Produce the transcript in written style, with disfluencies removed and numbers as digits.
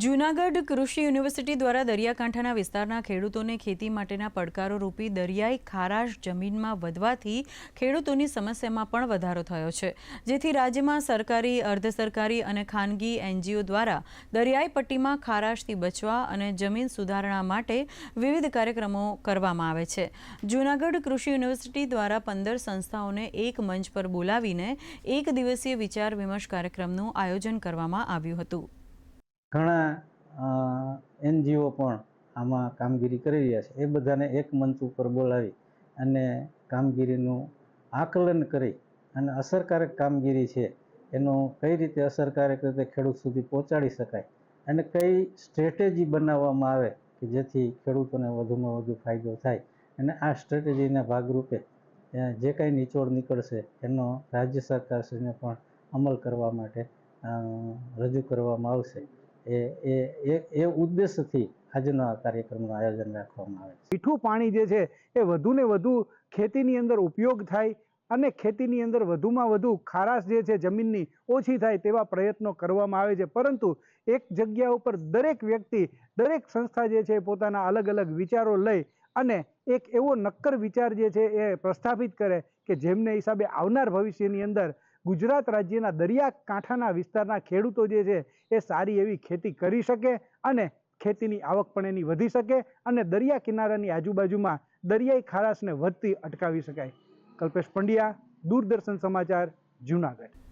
જૂનાગઢ કૃષિ યુનિવર્સિટી દ્વારા દરિયાકાંઠાના વિસ્તારના ખેડૂતોને ખેતી માટેના પડકારો રૂપી દરિયાઈ ખારાશ જમીનમાં વધવાથી ખેડૂતોની સમસ્યામાં પણ વધારો થયો છે, જેથી રાજ્યમાં સરકારી, અર્ધસરકારી અને ખાનગી એનજીઓ દ્વારા દરિયાઈ પટ્ટીમાં ખારાશથી બચવા અને જમીન સુધારણા માટે વિવિધ કાર્યક્રમો કરવામાં આવે છે। જૂનાગઢ કૃષિ યુનિવર્સિટી દ્વારા 15 સંસ્થાઓને એક મંચ પર બોલાવીને એક દિવસીય વિચાર વિમર્શ કાર્યક્રમનું આયોજન કરવામાં આવ્યું હતું। ઘણા એનજીઓ પણ આમાં કામગીરી કરી રહ્યા છે। એ બધાને એક મંચ ઉપર બોલાવી અને કામગીરીનું આકલન કરી અને અસરકારક કામગીરી છે એનું કઈ રીતે અસરકારક રીતે ખેડૂત સુધી પહોંચાડી શકાય અને કઈ સ્ટ્રેટેજી બનાવવામાં આવે કે જેથી ખેડૂતોને વધુમાં વધુ ફાયદો થાય અને આ સ્ટ્રેટેજીના ભાગરૂપે જે કાંઈ નિચોડ નીકળશે એનો રાજ્ય સરકારશ્રીને પણ અમલ કરવા માટે રજૂ કરવામાં આવશે। એ ઉદ્દેશથી આજનો આ કાર્યક્રમનું આયોજન રાખવામાં આવે છે। મીઠું પાણી જે છે એ વધુને વધુ ખેતીની અંદર ઉપયોગ થાય અને ખેતીની અંદર વધુમાં વધુ ખારાશ જે છે જમીનની ઓછી થાય તેવા પ્રયત્નો કરવામાં આવે છે, પરંતુ એક જગ્યા ઉપર દરેક વ્યક્તિ, દરેક સંસ્થા જે છે પોતાના અલગ અલગ વિચારો લઈ અને એક એવો નક્કર વિચાર જે છે એ પ્રસ્થાપિત કરે કે જેમને હિસાબે આવનાર ભવિષ્યની અંદર ગુજરાત રાજ્યના દરિયાકાંઠાના વિસ્તારના ખેડૂતો જે છે એ સારી એવી ખેતી કરી શકે અને ખેતીની આવક પણ એની વધી શકે અને દરિયા કિનારાની આજુબાજુમાં દરિયાઈ ખારાશને વધતી અટકાવી શકાય। કલ્પેશ પંડ્યા, દૂરદર્શન સમાચાર, જૂનાગઢ।